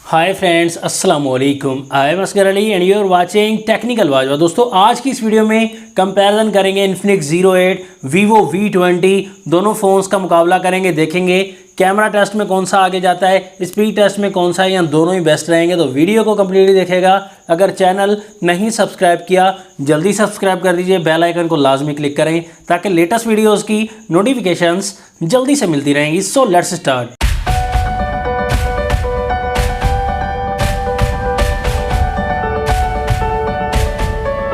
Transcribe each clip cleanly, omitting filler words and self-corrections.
हाय friends, अस्सलाम वालेकुम। I am Asgar Ali and you are watching Technical Wajwa. दोस्तों, आज की इस वीडियो में कंपैरिजन करेंगे इन्फिनिक्स Zero 8, Vivo V20। दोनों फ़ोन्स का मुकाबला करेंगे, देखेंगे कैमरा टेस्ट में कौन सा आगे जाता है, स्पीड टेस्ट में कौन सा है, या दोनों ही बेस्ट रहेंगे। तो वीडियो को कम्प्लीटली देखेगा। अगर चैनल नहीं सब्सक्राइब किया जल्दी सब्सक्राइब कर दीजिए, बेल आइकन को लाजमी क्लिक करें ताकि लेटेस्ट वीडियोज़ की नोटिफिकेशंस जल्दी से मिलती रहेंगी। So let's start.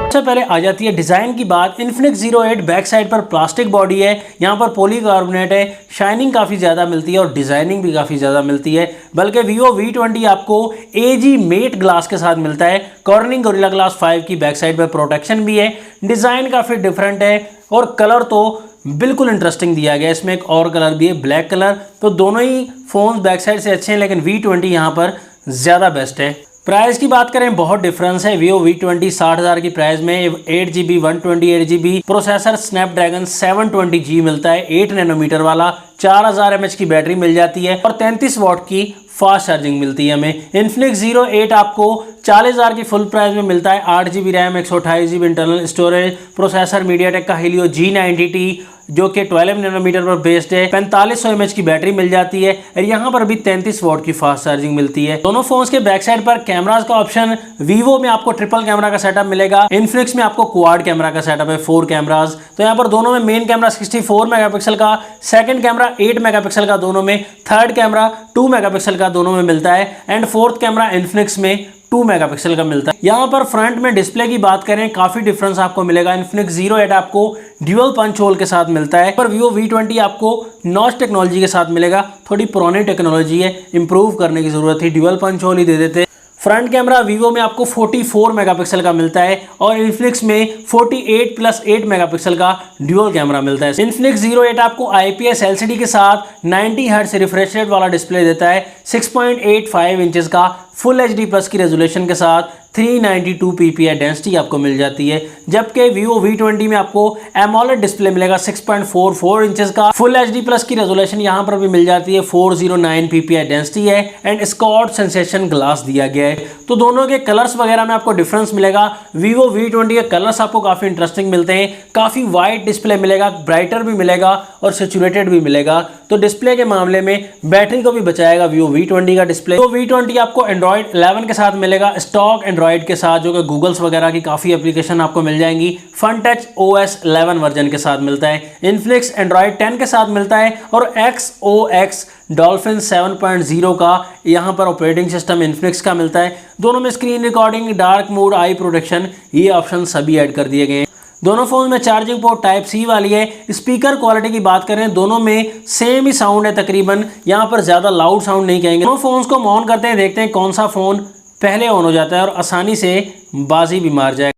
सबसे पहले आ जाती है डिज़ाइन की बात। इन्फिनिक्स Zero 8 बैक साइड पर प्लास्टिक बॉडी है, यहाँ पर पॉलीकार्बोनेट है, शाइनिंग काफ़ी ज़्यादा मिलती है और डिज़ाइनिंग भी काफ़ी ज़्यादा मिलती है। बल्कि Vivo V20 आपको AG मेट ग्लास के साथ मिलता है। कॉर्निंग गोरिल्ला ग्लास 5 की बैक साइड पर प्रोटेक्शन भी है। डिज़ाइन काफ़ी डिफरेंट है और कलर तो बिल्कुल इंटरेस्टिंग दिया गया है। इसमें एक और कलर भी है, ब्लैक कलर। तो दोनों ही फ़ोन्स बैक साइड से अच्छे हैं, लेकिन V20 यहाँ पर ज़्यादा बेस्ट है। प्राइस की बात करें, बहुत डिफरेंस है। Vivo V20 60,000 की प्राइस में 8GB 128GB processor Snapdragon 720G मिलता है, 8 नैनोमीटर वाला, 4000 mAh की बैटरी मिल जाती है और 33 वाट की फास्ट चार्जिंग मिलती है हमें। इन्फिनिक्स Zero 8 आपको 40,000 की फुल प्राइस में मिलता है, 8GB RAM, 128GB internal storage, processor MediaTek का Helio G90T जो कि 12 नैनोमीटर पर बेस्ड है, 4500 mAh की बैटरी मिल जाती है और यहाँ पर भी 33 वाट की फास्ट चार्जिंग मिलती है। दोनों फोन्स के बैक साइड पर कैमरास का ऑप्शन, Vivo में आपको ट्रिपल कैमरा का सेटअप मिलेगा, इन्फिनिक्स में आपको क्वाड कैमरा का सेटअप है, 4 कैमरास। तो यहाँ पर दोनों में मेन कैमरा 64 मेगापिक्सल का, सेकंड कैमरा 8 मेगापिक्सल का दोनों में, थर्ड कैमरा 2 मेगापिक्सल का दोनों में मिलता है एंड फोर्थ कैमरा इन्फिनिक्स में 2 मेगापिक्सल का मिलता है। यहाँ पर फ्रंट में डिस्प्ले की बात करें, काफी डिफरेंस आपको मिलेगा। इन्फिनिक्स Zero 8 आपको ड्यूअल पंच होल के साथ मिलता है, पर Vivo V20 आपको नॉच टेक्नोलॉजी के साथ मिलेगा। थोड़ी पुरानी टेक्नोलॉजी है, इंप्रूव करने की जरूरत थी, ड्यूअल पंच होल ही दे देते। फ्रंट कैमरा Vivo में आपको 44 मेगापिक्सल का मिलता है और इन्फिनिक्स में 48+8 मेगापिक्सल का ड्यूअल कैमरा मिलता है। इन्फिनिक्स Zero 8 आपको IPS LCD के साथ 90 हर्ट्ज रिफ्रेश रेट वाला डिस्प्ले देता है, 6.85 इंचेस का फुल HD प्लस की रेजोल्यूशन के साथ 392 ppi डेंसिटी आपको मिल जाती है। जबकि Vivo V20 में आपको एमोलेड डिस्प्ले मिलेगा 6.44 इंचेस का, फुल HD प्लस की रेजोल्यूशन यहाँ पर भी मिल जाती है, 409 ppi डेंसिटी है एंड स्कॉट सेंसेशन ग्लास दिया गया है। तो दोनों के कलर्स वगैरह में आपको डिफरेंस मिलेगा। Vivo V20 के कलर्स आपको काफ़ी इंटरेस्टिंग मिलते हैं, काफ़ी वाइट डिस्प्ले मिलेगा, ब्राइटर भी मिलेगा और सैचुरेटेड भी मिलेगा। तो डिस्प्ले के मामले में बैटरी को भी बचाएगा Vivo V20 का डिस्प्ले। तो V20 आपको Android 11 के साथ मिलेगा, स्टॉक Android के साथ, जो कि गूगल्स वगैरह की काफ़ी एप्लीकेशन आपको मिल जाएंगी। फन टच OS 11 वर्जन के साथ मिलता है। इन्फिनिक्स Android 10 के साथ मिलता है और XOX Dolphin 7.0 का यहाँ पर ऑपरेटिंग सिस्टम इन्फिनिक्स का मिलता है। दोनों में स्क्रीन रिकॉर्डिंग, डार्क मोड, आई प्रोटेक्शन, ये ऑप्शन सभी ऐड कर दिए गए हैं। दोनों फोन में चार्जिंग पोर्ट Type-C वाली है। स्पीकर क्वालिटी की बात करें, दोनों में सेम ही साउंड है तकरीबन, यहाँ पर ज़्यादा लाउड साउंड नहीं कहेंगे। दोनों फोन्स को ऑन करते हैं, देखते हैं कौन सा फ़ोन पहले ऑन हो जाता है और आसानी से बाजी भी मार जाएगा।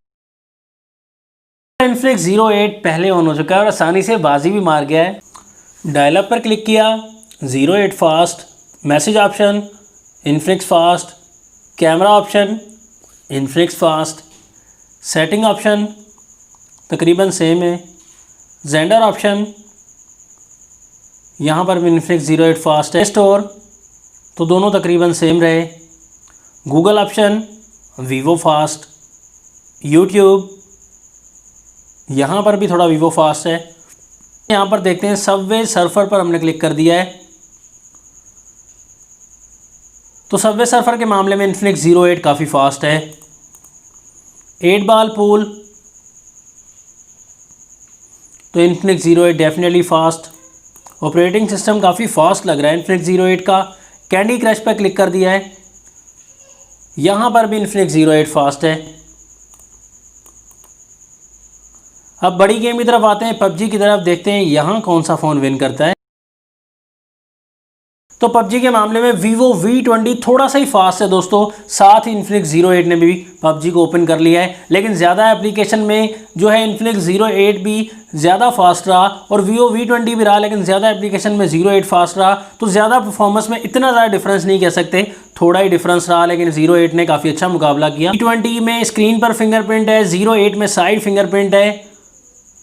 इन्फिनिक्स Zero 8 पहले ऑन हो चुका है और आसानी से बाजी भी मार गया है। डायल अप पर क्लिक किया, Zero 8 fast, message option Infinix fast, camera option Infinix fast, setting option तकरीबन सेम है, जेंडर ऑप्शन यहाँ पर भी इन्फिनिक्स Zero 8 फास्ट है, स्टोर तो दोनों तकरीबन सेम रहे, Google option Vivo fast, YouTube यहाँ पर भी थोड़ा Vivo फास्ट है। यहाँ पर देखते हैं सबवे सर्फर पर हमने क्लिक कर दिया है, तो सबवे सर्फर के मामले में इन्फिनिक्स Zero 8 काफ़ी फास्ट है। 8 बॉल पूल तो Infinix Zero 8 definitely fast. Operating system काफ़ी फास्ट लग रहा है इन्फिनिक्स Zero 8 का। कैंडी क्रश पर क्लिक कर दिया है, यहाँ पर भी इन्फिनिक्स Zero 8 फास्ट है। अब बड़ी गेम की तरफ आते हैं, PUBG की तरफ देखते हैं यहाँ कौन सा फ़ोन विन करता है। तो PUBG के मामले में Vivo V20 थोड़ा सा ही फास्ट है दोस्तों, साथ ही इन्फिनिक्स Zero 8 ने भी PUBG को ओपन कर लिया है, लेकिन ज़्यादा एप्लीकेशन में जो है इन्फिनिक्स Zero 8 भी ज़्यादा फास्ट रहा और Vivo V20 भी रहा, लेकिन ज़्यादा एप्लीकेशन में Zero 8 फास्ट रहा। तो ज़्यादा परफॉर्मेंस में इतना ज़्यादा डिफरेंस नहीं कह सकते, थोड़ा ही डिफरेंस रहा, लेकिन Zero 8 ने काफ़ी अच्छा मुकाबला किया। V20 में स्क्रीन पर फिंगरप्रिंट है, Zero 8 में साइड फिंगरप्रिंट है।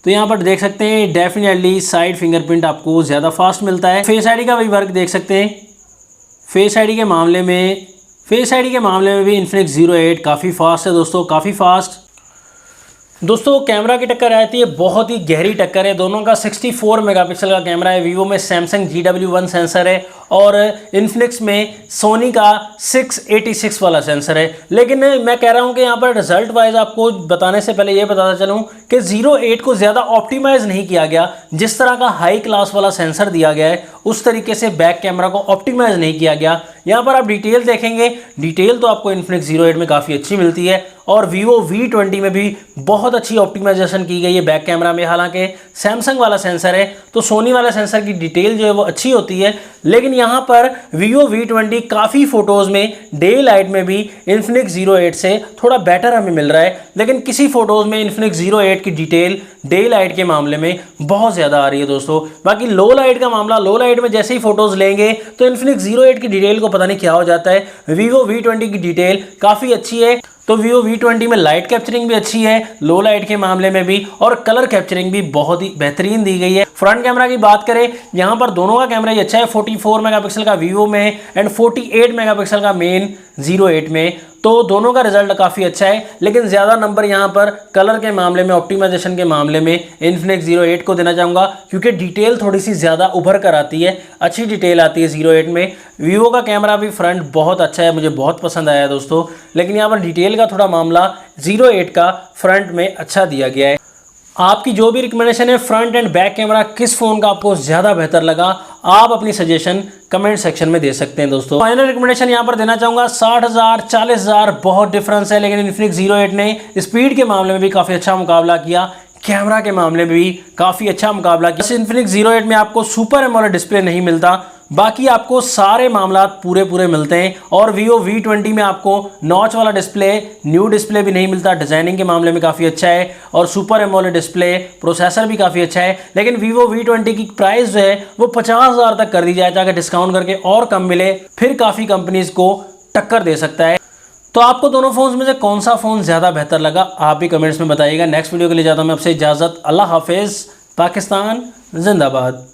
तो यहाँ पर देख सकते हैं डेफिनेटली साइड फिंगरप्रिंट आपको ज़्यादा फास्ट मिलता है। फेस आईडी का भी वर्क देख सकते हैं, फेस आईडी के मामले में फेस आईडी के मामले में भी इन्फिनिक्स Zero 8 काफ़ी फास्ट है दोस्तों, काफ़ी फास्ट। दोस्तों कैमरा की टक्कर रहती है, बहुत ही गहरी टक्कर है। दोनों का 64 मेगापिक्सल का कैमरा है। वीवो में सैमसंग GW1 सेंसर है और इन्फिनिक्स में सोनी का 686 वाला सेंसर है। लेकिन मैं कह रहा हूं कि यहाँ पर रिजल्ट वाइज आपको बताने से पहले ये बताता चलूं कि Zero 8 को ज़्यादा ऑप्टिमाइज नहीं किया गया। जिस तरह का हाई क्लास वाला सेंसर दिया गया है उस तरीके से बैक कैमरा को ऑप्टिमाइज नहीं किया गया। यहाँ पर आप डिटेल देखेंगे, डिटेल तो आपको इन्फिनिक्स Zero 8 में काफ़ी अच्छी मिलती है और Vivo V20 में भी बहुत अच्छी ऑप्टिमाइजेशन की गई है बैक कैमरा में। हालांकि सैमसंग वाला सेंसर है तो सोनी वाला सेंसर की डिटेल जो है वो अच्छी होती है, लेकिन यहाँ पर Vivo V20 काफ़ी फ़ोटोज़ में डे लाइट में भी इन्फिनिक्स Zero 8 से थोड़ा बेटर हमें मिल रहा है। लेकिन किसी फ़ोटोज़ में इन्फिनिक्स Zero 8 की डिटेल डे लाइट के मामले में बहुत ज़्यादा आ रही है दोस्तों। बाकी लो लाइट का मामला, लो लाइट में जैसे ही फ़ोटोज़ लेंगे तो इन्फिनिक्स Zero 8 की डिटेल को पता नहीं क्या हो जाता है। Vivo V20 की डिटेल काफ़ी अच्छी है। तो Vivo V20 में लाइट कैप्चरिंग भी अच्छी है, लो लाइट के मामले में भी, और कलर कैप्चरिंग भी बहुत ही बेहतरीन दी गई है। फ्रंट कैमरा की बात करें, यहाँ पर दोनों का कैमरा ही अच्छा है। 44 मेगापिक्सल का Vivo में एंड 48 मेगापिक्सल का मेन Zero 8 में, तो दोनों का रिजल्ट काफ़ी अच्छा है। लेकिन ज़्यादा नंबर यहाँ पर कलर के मामले में, ऑप्टिमाइजेशन के मामले में इन्फिनिक्स Zero 8 को देना चाहूँगा, क्योंकि डिटेल थोड़ी सी ज़्यादा उभर कर आती है, अच्छी डिटेल आती है Zero 8 में। Vivo का कैमरा भी फ्रंट बहुत अच्छा है, मुझे बहुत पसंद आया दोस्तों, लेकिन यहाँ पर डिटेल का थोड़ा मामला Zero 8 का फ्रंट में अच्छा दिया गया है। आपकी जो भी रिकमेंडेशन है, फ्रंट एंड बैक कैमरा किस फ़ोन का आपको ज़्यादा बेहतर लगा, आप अपनी सजेशन कमेंट सेक्शन में दे सकते हैं दोस्तों। फाइनल रिकमेंडेशन यहाँ पर देना चाहूँगा, 60,000 40,000 बहुत डिफरेंस है, लेकिन इन्फिनिक्स Zero 8 ने स्पीड के मामले में भी काफ़ी अच्छा मुकाबला किया, कैमरा के मामले में भी काफ़ी अच्छा मुकाबला किया। इन्फिनिक्स Zero 8 में आपको सुपर एमोलेड डिस्प्ले नहीं मिलता, बाकी आपको सारे मामला पूरे मिलते हैं। और Vivo V20 में आपको नॉच वाला डिस्प्ले, न्यू डिस्प्ले भी नहीं मिलता, डिज़ाइनिंग के मामले में काफ़ी अच्छा है, और सुपर एमोलेड डिस्प्ले, प्रोसेसर भी काफ़ी अच्छा है। लेकिन Vivo V20 की प्राइस जो है वो 50,000 तक कर दी जाए, ताकि डिस्काउंट करके और कम मिले, फिर काफ़ी कंपनीज़ को टक्कर दे सकता है। तो आपको दोनों फोन्स में से कौन सा फ़ोन ज़्यादा बेहतर लगा, आप भी कमेंट्स में बताइएगा। नेक्स्ट वीडियो के लिए जाता हूँ मैं आपसे इजाज़त। अल्लाह हाफिज़। पाकिस्तान जिंदाबाद।